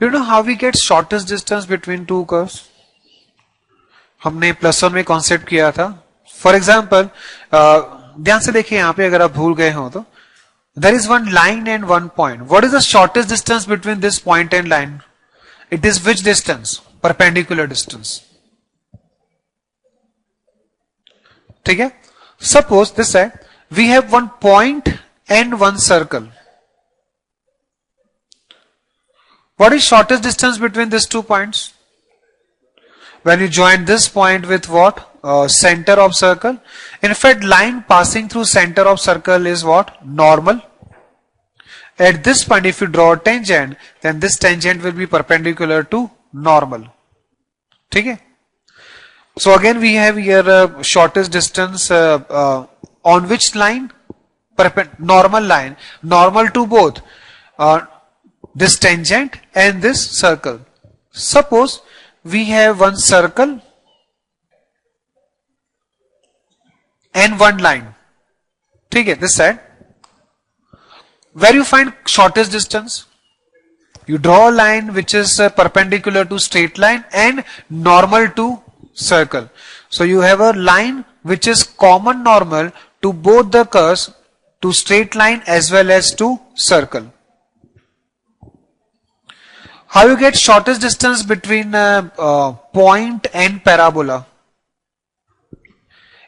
You know how we get shortest distance between two curves? हमने +1 में concept किया था. फॉर एग्जाम्पल ध्यान से देखिए यहां पे, अगर आप भूल गए हो तो, there is one line and one point. What is the shortest distance between this point and line? It is which distance? Perpendicular distance. ठीक है. सपोज दिस है, we have one point and one circle. What is shortest distance between these 2 points? When you join this point with what? Center of circle. In fact, line passing through center of circle is what? Normal. At this point, if you draw a tangent, then this tangent will be perpendicular to normal. ठीक है? So again, we have here shortest distance on which line? Normal line. Normal to both. This tangent and this circle. Suppose we have one circle and one line. ठीक है, this side. Where you find shortest distance? You draw a line which is perpendicular to straight line and normal to circle. So you have a line which is common normal to both the curves, to straight line as well as to circle. How you get shortest distance between point and parabola?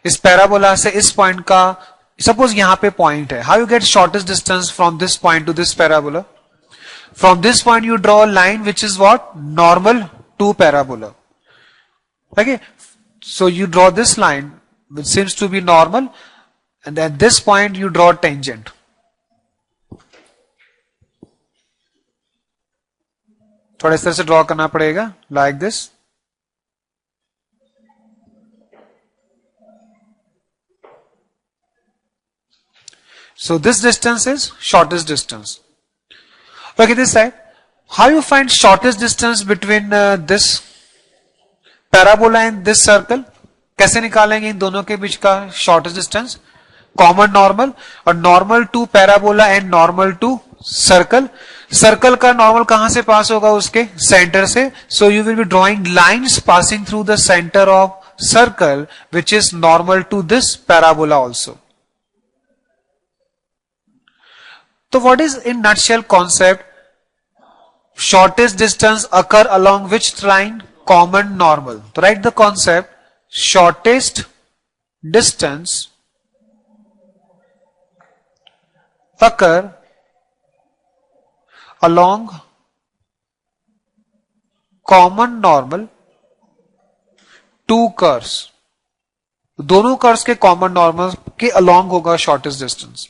इस parabola से इस point का, suppose यहां पे point है. How you get shortest distance from this point to this parabola? From this point you draw line which is what? Normal to parabola. Okay, so you draw this line which seems to be normal and at this point you draw tangent. थोड़ा इस तरह से draw करना पड़ेगा, like this. So this distance is shortest distance. Look at this side. How you find shortest distance between this parabola and this circle? कैसे निकालेंगे इन दोनों के बीच का shortest distance? Common normal और normal to parabola and normal to circle. Circle का normal कहां से pass होगा? उसके सेंटर से. So you will be drawing lines passing through the centre of circle which is normal to this parabola also. तो what is in nutshell concept? Shortest distance occur along which line? Common normal. तो right the concept, shortest distance occur along common normal two curves. दोनों curves के common normal के along होगा शॉर्टेस्ट distance.